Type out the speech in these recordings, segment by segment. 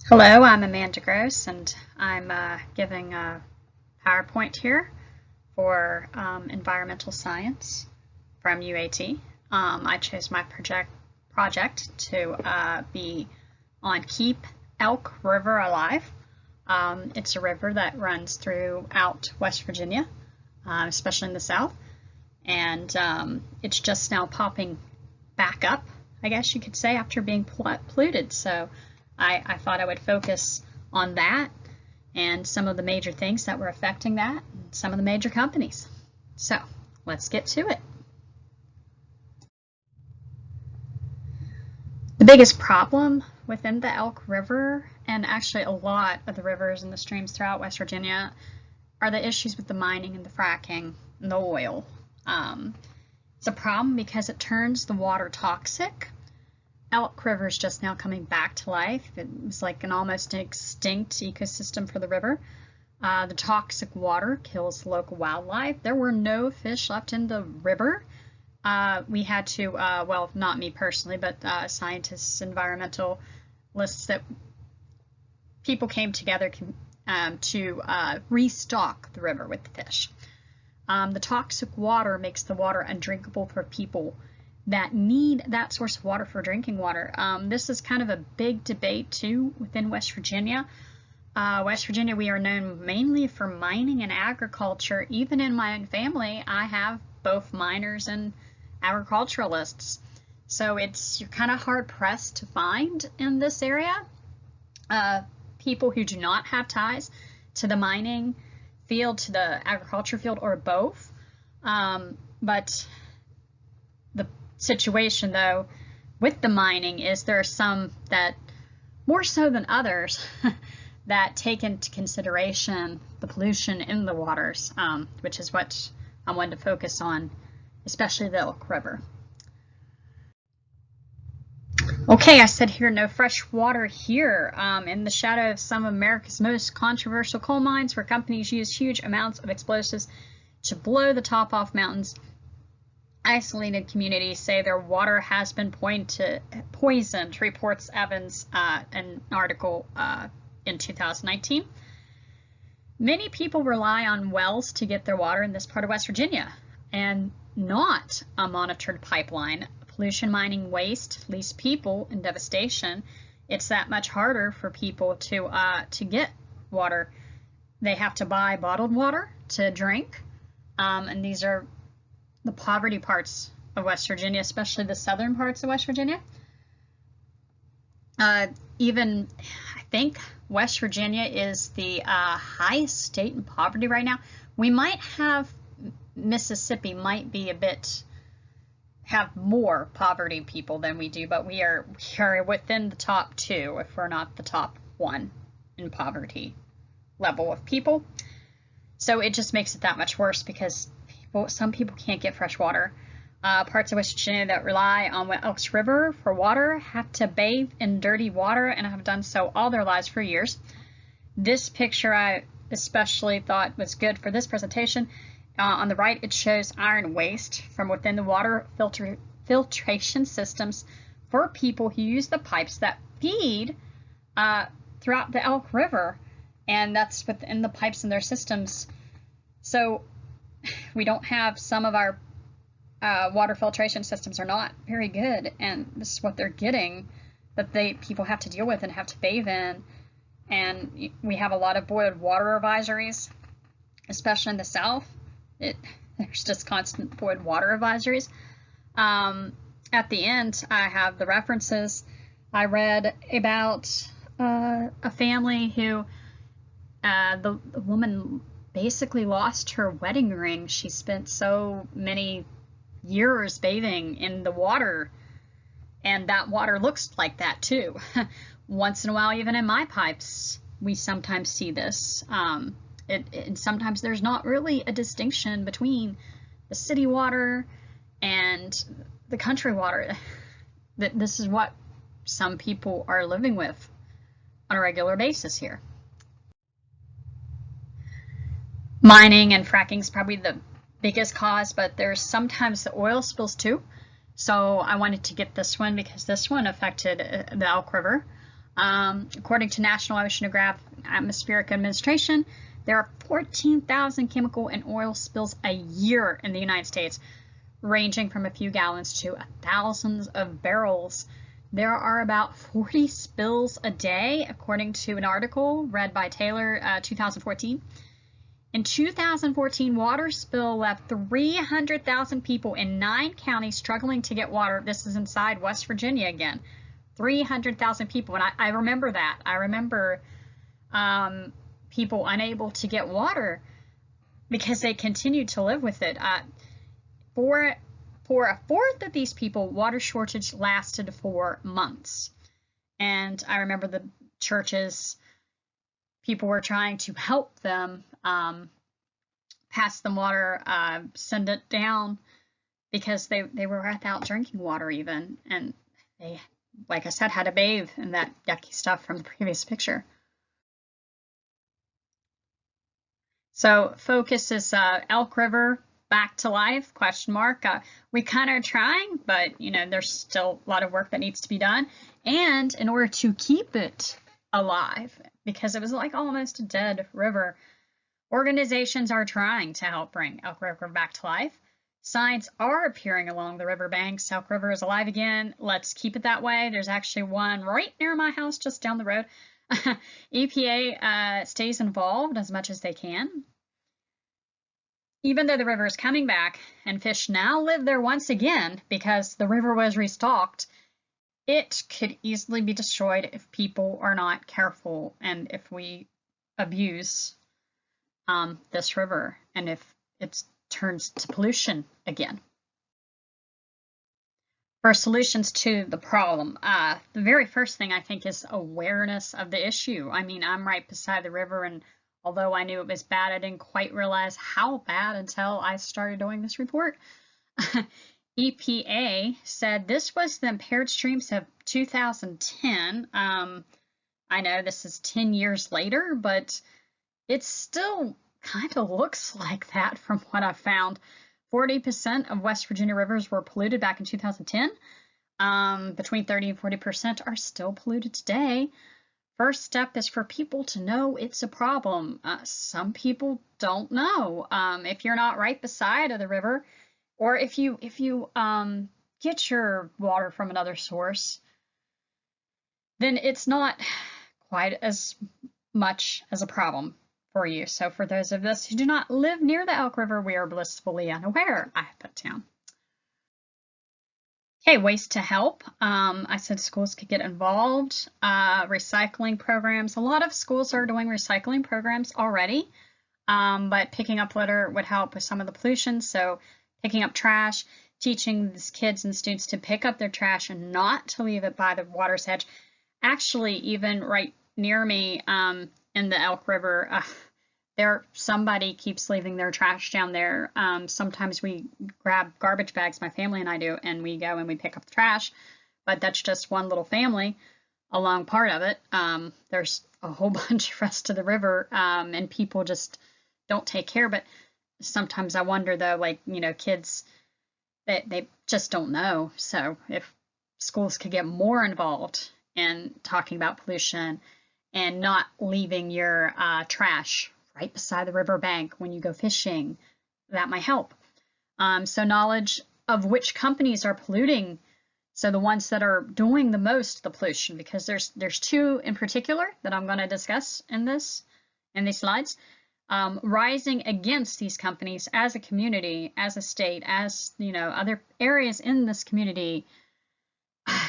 Hello, I'm Amanda Gross, and I'm giving a PowerPoint here for environmental science from UAT. I chose my project to be on Keep Elk River Alive. It's a river that runs throughout West Virginia, especially in the south, and it's just now popping back up, I guess you could say, after being polluted. So I thought I would focus on that and some of the major things that were affecting that, and some of the major companies. So let's get to it. The biggest problem within the Elk River, and actually a lot of the rivers and the streams throughout West Virginia, are the issues with the mining and the fracking and the oil. It's a problem because it turns the water toxic. Elk River is just now coming back to life. It was like an almost extinct ecosystem for the river. The toxic water kills local wildlife. There were no fish left in the river. We had to, well, not me personally, but scientists, environmentalists, that people came together to restock the river with the fish. The toxic water makes the water undrinkable for people that need that source of water for drinking water. This is kind of a big debate too within West Virginia. West Virginia, we are known mainly for mining and agriculture. Even in my own family, I have both miners and agriculturalists. So you're kind of hard pressed to find in this area people who do not have ties to the mining field, to the agriculture field, or both. But the situation, though, with the mining is there are some that, more so than others, that take into consideration the pollution in the waters, which is what I wanted to focus on, especially the Elk River. Okay, I said here, no fresh water here. In the shadow of some of America's most controversial coal mines, where companies use huge amounts of explosives to blow the top off mountains, isolated communities say their water has been poisoned, reports Evans an article in 2019. Many people rely on wells to get their water in this part of West Virginia, and not a monitored pipeline. Pollution, mining, waste leaves people in devastation. It's that much harder for people to get water. They have to buy bottled water to drink, and these are the poverty parts of West Virginia, especially the southern parts of West Virginia. Even, I think West Virginia is the highest state in poverty right now. We might have, Mississippi might be have more poverty people than we do, but we are within the top two, if we're not the top one in poverty level of people. So it just makes it that much worse because some people can't get fresh water. Parts of West Virginia that rely on the Elk River for water have to bathe in dirty water and have done so all their lives for years. This picture I especially thought was good for this presentation. On the right, it shows iron waste from within the water filtration systems for people who use the pipes that feed throughout the Elk River, and that's within the pipes in their systems. So we don't have, some of our water filtration systems are not very good, and this is what they're getting, that people have to deal with and have to bathe in. And we have a lot of boiled water advisories, especially in the south. There's just constant boiled water advisories. At the end, I have the references. I read about a family who the woman basically lost her wedding ring. She spent so many years bathing in the water, and that water looks like that too. Once in a while, even in my pipes, we sometimes see this. And sometimes there's not really a distinction between the city water and the country water. This is what some people are living with on a regular basis here. Mining and fracking is probably the biggest cause, but there's sometimes the oil spills too. So I wanted to get this one because this one affected the Elk River. According to National Oceanographic Atmospheric Administration, there are 14,000 chemical and oil spills a year in the United States, ranging from a few gallons to thousands of barrels. There are about 40 spills a day, according to an article read by Taylor, 2014. In 2014, water spill left 300,000 people in 9 counties struggling to get water. This is inside West Virginia again. 300,000 people, and I remember that. I remember people unable to get water because they continued to live with it. For a fourth of these people, water shortage lasted for months. And I remember the churches, people were trying to help them pass them water, send it down, because they were without drinking water even. And they, like I said, had to bathe in that yucky stuff from the previous picture. So focus is Elk River back to life, question mark. We kind of are trying, but you know, there's still a lot of work that needs to be done. And in order to keep it alive, because it was like almost a dead river, organizations are trying to help bring Elk River back to life. Signs are appearing along the riverbanks. Elk River is alive again. Let's keep it that way. There's actually one right near my house, just down the road. EPA stays involved as much as they can. Even though the river is coming back and fish now live there once again because the river was restocked, it could easily be destroyed if people are not careful and if we abuse this river and if it turns to pollution again. For solutions to the problem, the very first thing I think is awareness of the issue. I mean, I'm right beside the river, and although I knew it was bad, I didn't quite realize how bad until I started doing this report. EPA said this was the impaired streams of 2010. I know this is 10 years later, but it still kind of looks like that from what I've found. 40% of West Virginia rivers were polluted back in 2010. Between 30 and 40% are still polluted today. First step is for people to know it's a problem. Some people don't know. If you're not right beside of the river, or if you get your water from another source, then it's not quite as much as a problem for you. So for those of us who do not live near the Elk River, we are blissfully unaware. I have put down. Okay, ways to help. I said schools could get involved. Recycling programs. A lot of schools are doing recycling programs already, but picking up litter would help with some of the pollution. So picking up trash, teaching these kids and students to pick up their trash and not to leave it by the water's edge. Actually, even right near me in the Elk River, somebody keeps leaving their trash down there. Sometimes we grab garbage bags, my family and I do, and we go and we pick up the trash, but that's just one little family along part of it. There's a whole bunch of rest of the river, and people just don't take care. But sometimes I wonder though, like, you know, kids, they just don't know. So if schools could get more involved in talking about pollution and not leaving your trash right beside the riverbank when you go fishing, that might help. So knowledge of which companies are polluting, so the ones that are doing the most the pollution, because there's two in particular that I'm going to discuss in these slides. Rising against these companies as a community, as a state, as you know, other areas in this community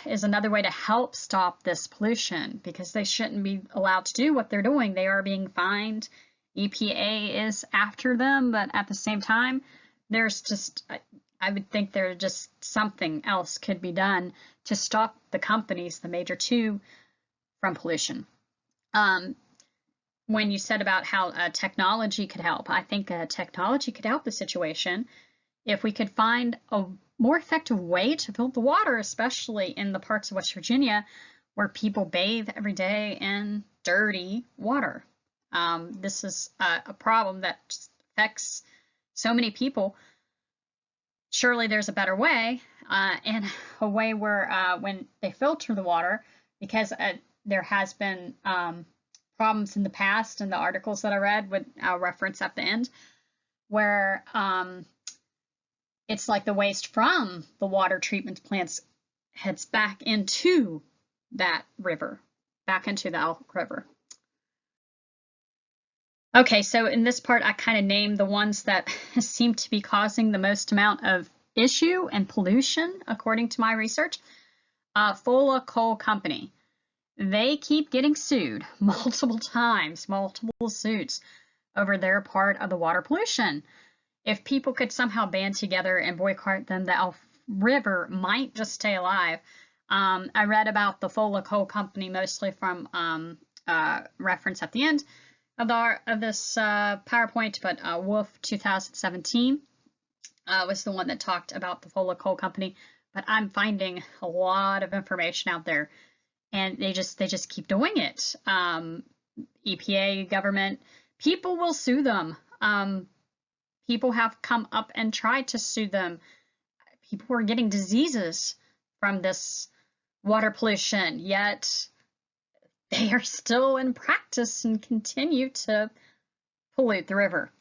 is another way to help stop this pollution, because they shouldn't be allowed to do what they're doing. They are being fined. EPA is after them, but at the same time, there's just, I would think there just something else could be done to stop the companies, the major two, from pollution. When you said about how technology could help, I think technology could help the situation if we could find a more effective way to filter the water, especially in the parts of West Virginia where people bathe every day in dirty water. This is a problem that affects so many people. Surely there's a better way, and a way where when they filter the water, because there has been problems in the past in the articles that I read, with I'll reference at the end, where it's like the waste from the water treatment plants heads back into that river, back into the Elk River. Okay, so in this part, I kind of named the ones that seem to be causing the most amount of issue and pollution, according to my research. Fola Coal Company. They keep getting sued multiple times, multiple suits over their part of the water pollution. If people could somehow band together and boycott them, the Elk River might just stay alive. I read about the Fola Coal Company mostly from reference at the end of this PowerPoint, but Wolf 2017 was the one that talked about the Fola Coal Company. But I'm finding a lot of information out there, and they just keep doing it. EPA, government, people will sue them. People have come up and tried to sue them. People are getting diseases from this water pollution, yet they are still in practice and continue to pollute the river.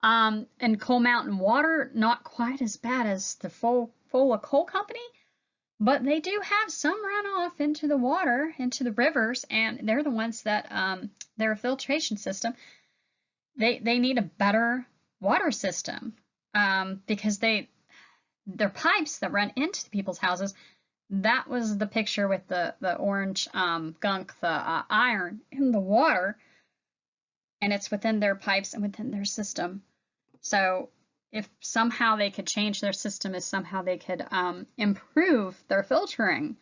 And Coal Mountain Water, not quite as bad as the Fola Coal Company, but they do have some runoff into the water, into the rivers, and they're the ones that their filtration system, they need a better water system, because their pipes that run into the people's houses, that was the picture with the orange gunk, the iron in the water, and it's within their pipes and within their system. So if somehow they could change their system, if somehow they could improve their filtering,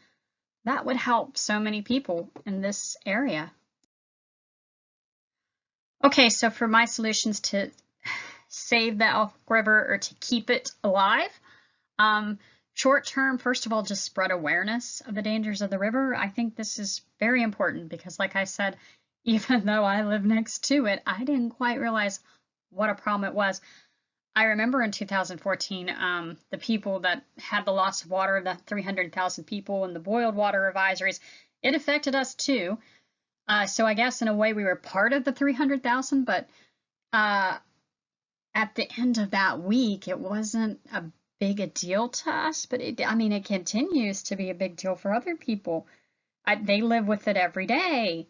that would help so many people in this area. Okay, so for my solutions to save the Elk River or to keep it alive, short term, first of all, just spread awareness of the dangers of the river. I think this is very important because, like I said, even though I live next to it, I didn't quite realize what a problem it was. I remember in 2014, the people that had the loss of water, the 300,000 people and the boiled water advisories, it affected us too. So I guess in a way we were part of the 300,000, but at the end of that week, it wasn't a big a deal to us, but it continues to be a big deal for other people. They live with it every day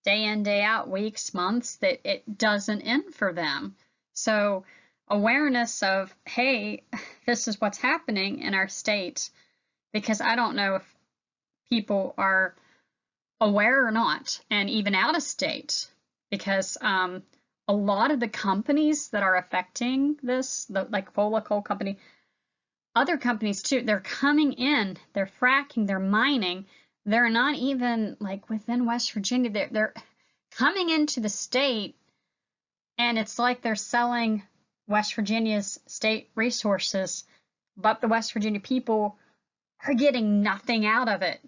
in, day out, weeks, months, that it doesn't end for them. So awareness of, hey, this is what's happening in our state, because I don't know if people are aware or not, and even out of state, because a lot of the companies that are affecting this, like Fola Coal Company, other companies too, they're coming in, they're fracking, they're mining, they're not even like within West Virginia, they're coming into the state, and it's like they're selling West Virginia's state resources, but the West Virginia people are getting nothing out of it.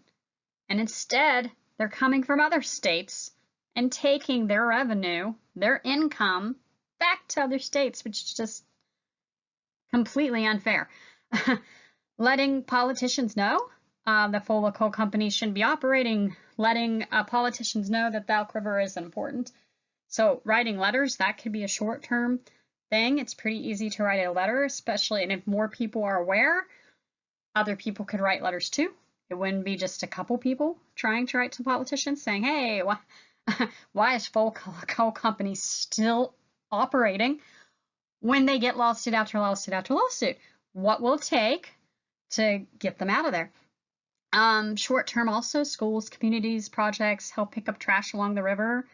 And instead, they're coming from other states and taking their revenue, their income, back to other states, which is just completely unfair. Letting politicians know the Fola Coal Company shouldn't be operating, letting politicians know that the Elk River is important. So writing letters, that could be a short-term thing. It's pretty easy to write a letter, especially, and if more people are aware, other people could write letters too. It wouldn't be just a couple people trying to write to politicians saying, hey, why is Fola Coal Company still operating when they get lawsuit after lawsuit after lawsuit? What will it take to get them out of there? Short term also, schools, communities, projects, help pick up trash along the river.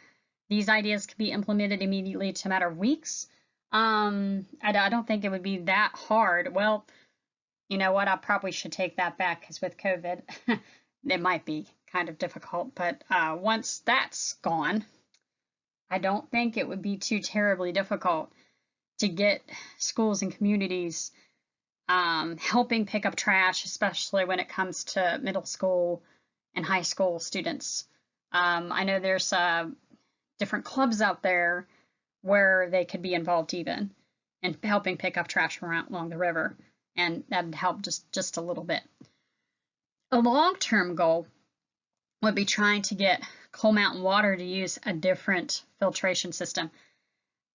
These ideas can be implemented immediately to a matter of weeks. I don't think it would be that hard. Well, you know what? I probably should take that back, because with COVID, it might be kind of difficult. But once that's gone, I don't think it would be too terribly difficult to get schools and communities helping pick up trash, especially when it comes to middle school and high school students. I know there's different clubs out there where they could be involved even in helping pick up trash along the river, and that'd help just a little bit. A long-term goal would be trying to get Coal Mountain Water to use a different filtration system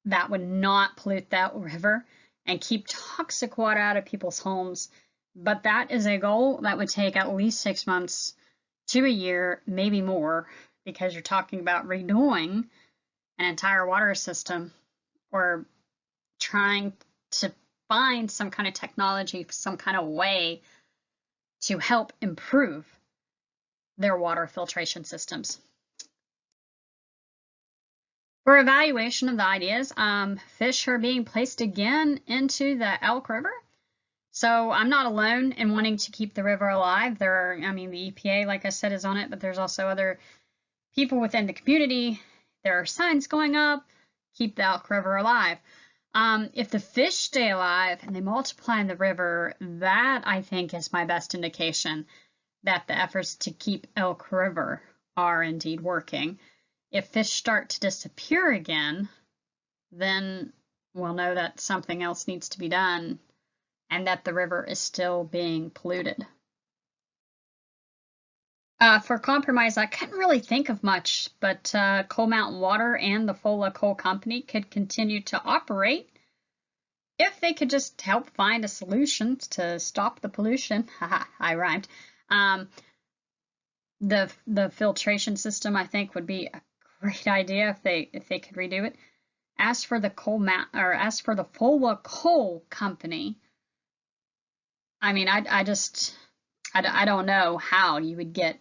that would not pollute that river and keep toxic water out of people's homes. But that is a goal that would take at least 6 months to a year, maybe more, because you're talking about redoing an entire water system or trying to find some kind of technology, some kind of way to help improve their water filtration systems. For evaluation of the ideas, fish are being placed again into the Elk River. So I'm not alone in wanting to keep the river alive. The EPA, like I said, is on it, but there's also other people within the community. There are signs going up, keep the Elk River alive. If the fish stay alive and they multiply in the river, that I think is my best indication that the efforts to keep Elk River are indeed working. If fish start to disappear again, then we'll know that something else needs to be done and that the river is still being polluted. For compromise, I couldn't really think of much, but Coal Mountain Water and the Fola Coal Company could continue to operate if they could just help find a solution to stop the pollution. Haha, I rhymed. The filtration system, I think, would be a great idea if they could redo it. As for the Fola Coal Company, I mean, I don't know how you would get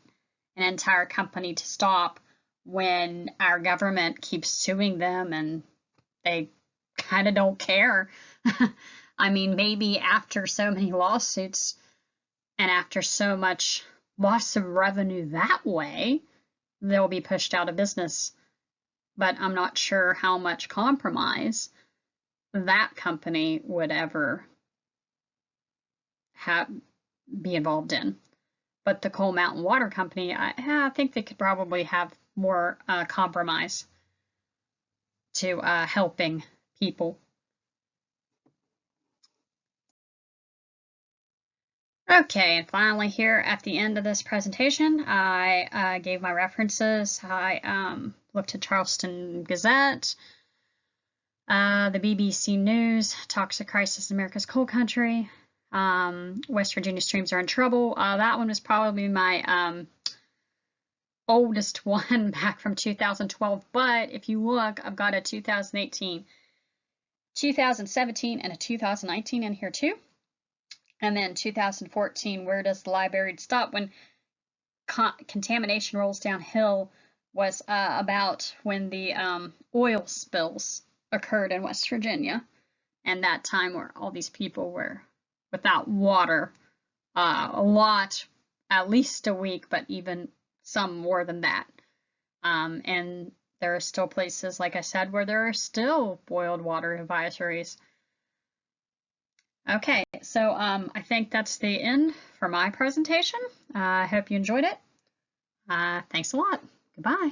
an entire company to stop when our government keeps suing them and they kind of don't care. I mean, maybe after so many lawsuits and after so much loss of revenue that way, they'll be pushed out of business. But I'm not sure how much compromise that company would ever be involved in. But the Coal Mountain Water Company, I think they could probably have more compromise to helping people. Okay, and finally here at the end of this presentation, I gave my references. I looked at Charleston Gazette, the BBC News, Toxic Crisis in America's Coal Country, West Virginia Streams Are in Trouble. That one was probably my oldest one back from 2012, but if you look, I've got a 2018, 2017, and a 2019 in here too. And then 2014, Where Does the Library Stop? When contamination rolls downhill was about when the oil spills occurred in West Virginia, and that time where all these people were without water a lot, at least a week, but even some more than that. And there are still places, like I said, where there are still boiled water advisories. Okay, so I think that's the end for my presentation. I hope you enjoyed it. Thanks a lot. Goodbye.